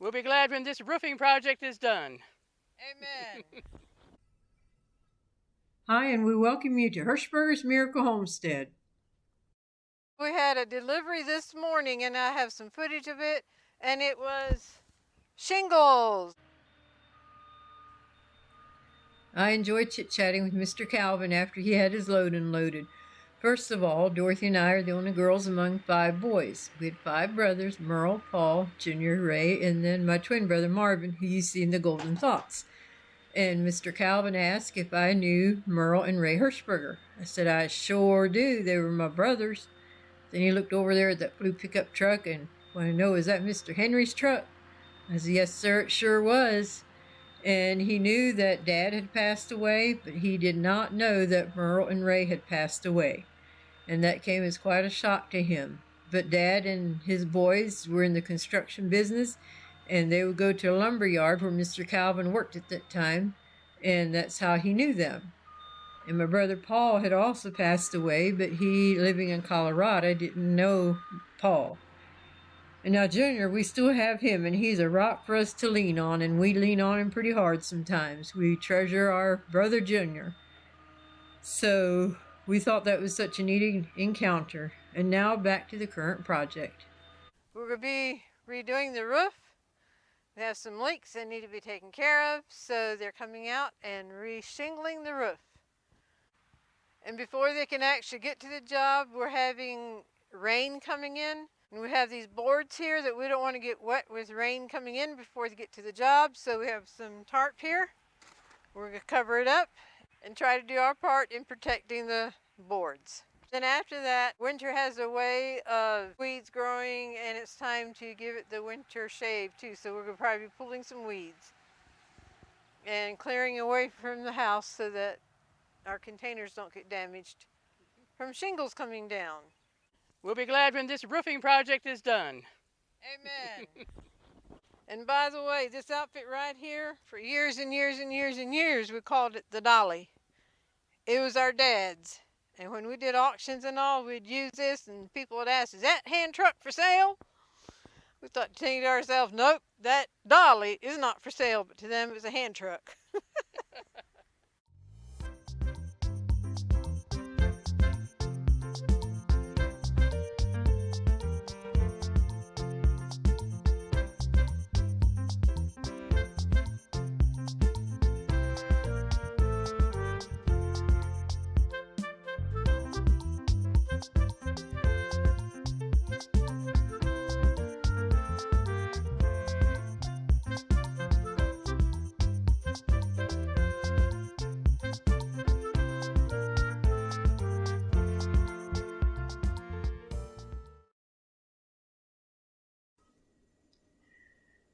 We'll be glad when this roofing project is done. Amen. Hi, and we welcome you to Hershberger's Miracle Homestead. We had a delivery this morning, and I have some footage of it, and it was shingles. I enjoyed chit-chatting with Mr. Calvin after he had his load unloaded. First of all, Dorothy and I are the only girls among 5 boys. We had 5 brothers, Merle, Paul, Junior, Ray, and then my twin brother Marvin, who you see in the Golden Thoughts. And Mr. Calvin asked if I knew Merle and Ray Hershberger. I said, I sure do. They were my brothers. Then he looked over there at that blue pickup truck and wanted to know, is that Mr. Henry's truck? I said, yes, sir, it sure was. And he knew that Dad had passed away, but he did not know that Merle and Ray had passed away. And that came as quite a shock to him. But Dad and his boys were in the construction business, and they would go to a lumber yard where Mr. Calvin worked at that time, and that's how he knew them. And my brother Paul had also passed away, but he, living in Colorado, didn't know Paul. And now Junior, we still have him, and he's a rock for us to lean on, and we lean on him pretty hard sometimes. We treasure our brother Junior. So we thought that was such a neat encounter. And now back to the current project. We're going to be redoing the roof. We have some leaks that need to be taken care of, so they're coming out and re-shingling the roof. And before they can actually get to the job, we're having rain coming in. And we have these boards here that we don't want to get wet with rain coming in before they get to the job. So we have some tarp here. We're going to cover it up and try to do our part in protecting the boards. Then after that, winter has a way of weeds growing, and it's time to give it the winter shave too. So we're going to probably be pulling some weeds and clearing away from the house so that our containers don't get damaged from shingles coming down. We'll be glad when this roofing project is done. Amen. And by the way, this outfit right here, for years and years and years and years, we called it the dolly. It was our dad's. And when we did auctions and all, we'd use this, and people would ask, is that hand truck for sale? We thought, thinking to ourselves, nope, that dolly is not for sale, but to them it was a hand truck.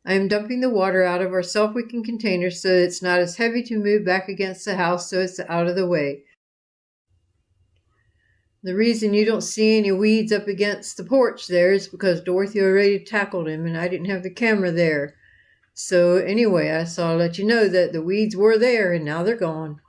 I am dumping the water out of our self-wicking container so that it's not as heavy to move back against the house, so it's out of the way. The reason you don't see any weeds up against the porch there is because Dorothy already tackled him and I didn't have the camera there. So anyway, I saw to let you know that the weeds were there and now they're gone.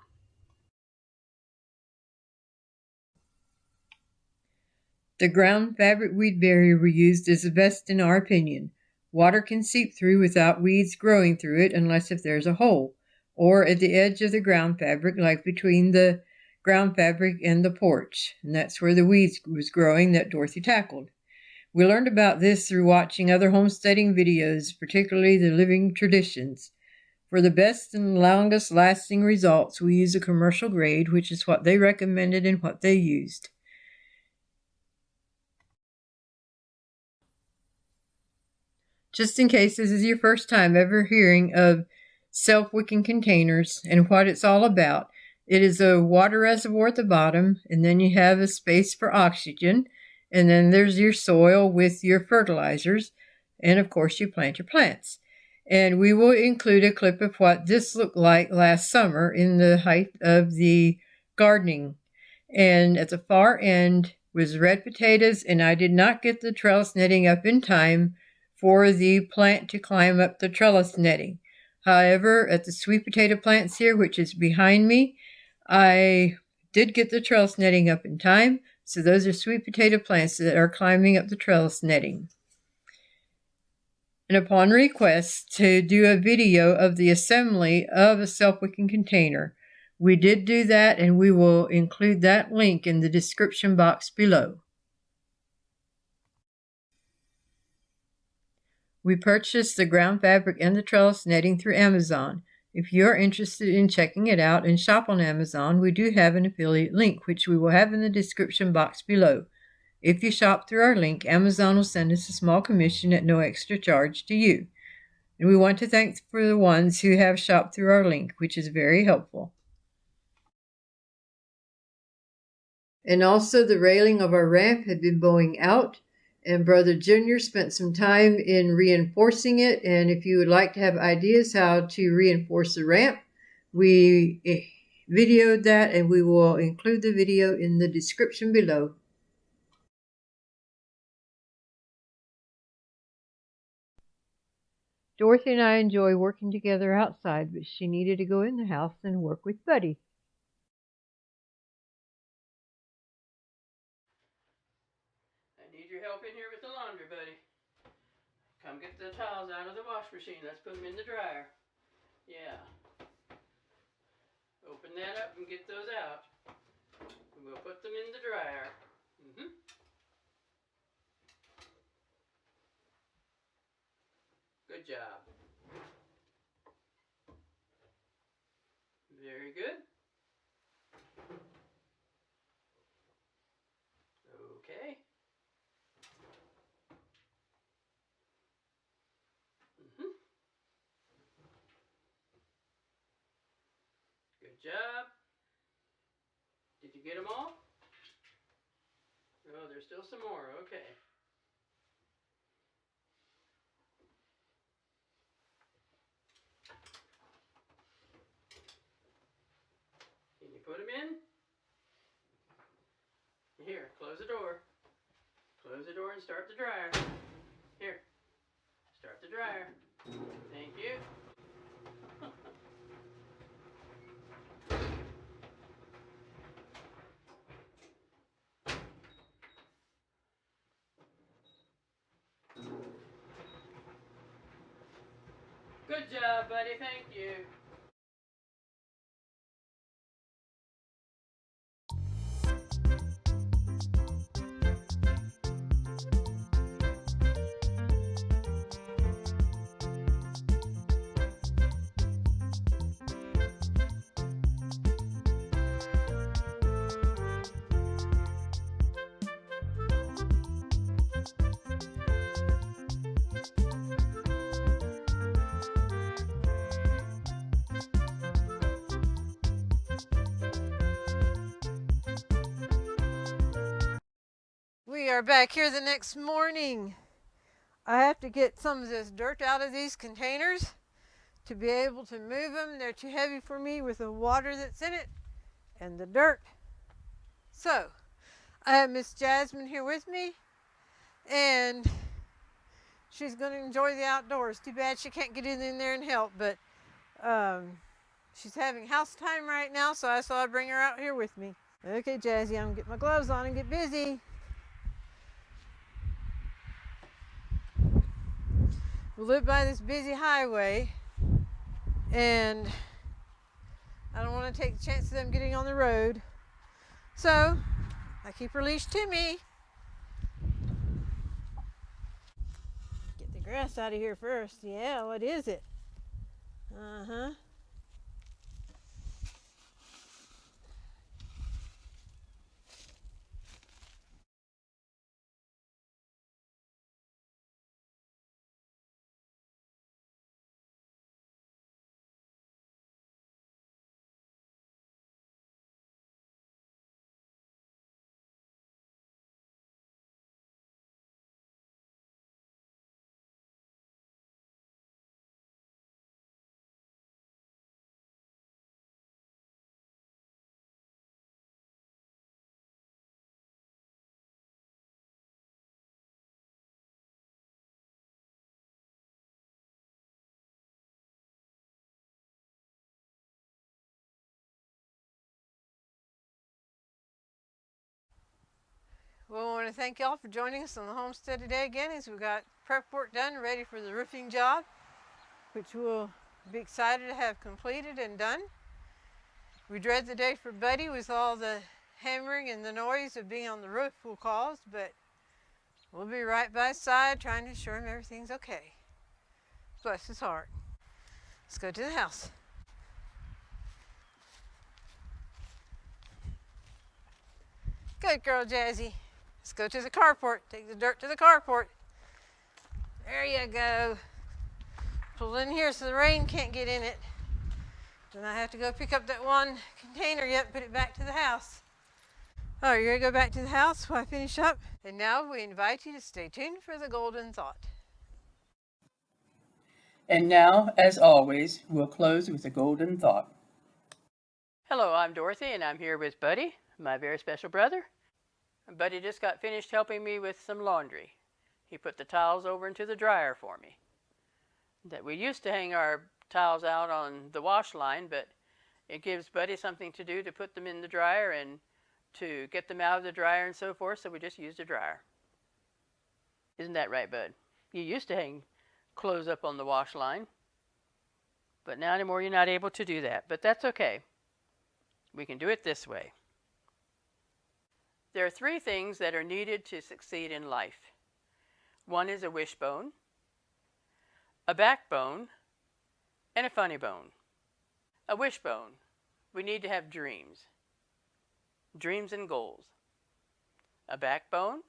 The ground fabric weed barrier we used is the best in our opinion. Water can seep through without weeds growing through it unless if there's a hole, or at the edge of the ground fabric, like between the ground fabric and the porch. And that's where the weeds was growing that Dorothy tackled. We learned about this through watching other homesteading videos, particularly the Living Traditions. For the best and longest lasting results, we use a commercial grade, which is what they recommended and what they used. Just in case this is your first time ever hearing of self-wicking containers and what it's all about, it is a water reservoir at the bottom, and then you have a space for oxygen, and then there's your soil with your fertilizers, and of course you plant your plants. And we will include a clip of what this looked like last summer in the height of the gardening. And at the far end was red potatoes, and I did not get the trellis netting up in time for the plant to climb up the trellis netting. However, at the sweet potato plants here, which is behind me, I did get the trellis netting up in time. So those are sweet potato plants that are climbing up the trellis netting. and upon request to do a video of the assembly of a self-wicking container. We did do that, and we will include that link in the description box below. We purchased the ground fabric and the trellis netting through Amazon. If you're interested in checking it out and shop on Amazon, we do have an affiliate link, which we will have in the description box below. If you shop through our link, Amazon will send us a small commission at no extra charge to you. And we want to thank for the ones who have shopped through our link, which is very helpful. And also the railing of our ramp had been bowing out, and Brother Junior spent some time in reinforcing it. And if you would like to have ideas how to reinforce the ramp, we videoed that, and we will include the video in the description below. Dorothy and I enjoy working together outside, but she needed to go in the house and work with Buddy. I need your help in here with the laundry, buddy. Come get the towels out of the wash machine. Let's put them in the dryer. Yeah. Open that up and get those out. We'll put them in the dryer. Good job. Very good. Okay. Good job. Did you get them all? Oh, there's still some more. Okay. Can you put them in? Here, close the door. Close the door and start the dryer. Here, start the dryer. Thank you. Good job, buddy. Thank you. We are back here the next morning. I have to get some of this dirt out of these containers to be able to move them. They're too heavy for me with the water that's in it and the dirt. So, I have Miss Jazzmin here with me, and she's going to enjoy the outdoors. Too bad she can't get in there and help, but she's having house time right now, so I thought I'd bring her out here with me. Okay, Jazzy, I'm going to get my gloves on and get busy. We live by this busy highway, and I don't want to take the chance of them getting on the road, so I keep her leash to me. Get the grass out of here first. Yeah, what is it? Uh-huh. We want to thank y'all for joining us on the homestead today again as we got prep work done, ready for the roofing job, which we'll be excited to have completed and done. We dread the day for Buddy with all the hammering and the noise of being on the roof will cause, but we'll be right by his side trying to assure him everything's okay. Bless his heart. Let's go to the house. Good girl, Jazzy. Let's go to the carport. Take the dirt to the carport. There you go. Pull in here so the rain can't get in it. Then I have to go pick up that one container yet and put it back to the house. Oh, you're going to go back to the house while I finish up? And now we invite you to stay tuned for the golden thought. And now, as always, we'll close with a golden thought. Hello, I'm Dorothy, and I'm here with Buddy, my very special brother. Buddy just got finished helping me with some laundry. He put the towels over into the dryer for me. That we used to hang our towels out on the wash line, but it gives Buddy something to do to put them in the dryer and to get them out of the dryer and so forth, so we just used a dryer. Isn't that right, Bud? You used to hang clothes up on the wash line, but now anymore you're not able to do that, but that's okay. We can do it this way. There are 3 things that are needed to succeed in life. One is a wishbone, a backbone, and a funny bone. A wishbone. We need to have dreams. Dreams and goals. A backbone.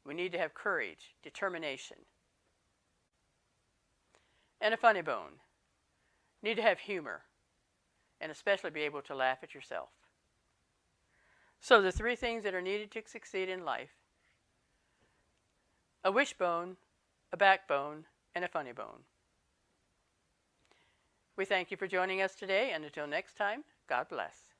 We need to have courage, determination. And a funny bone. Need to have humor, and especially be able to laugh at yourself. So the 3 things that are needed to succeed in life: a wishbone, a backbone, and a funny bone. We thank you for joining us today, and until next time, God bless.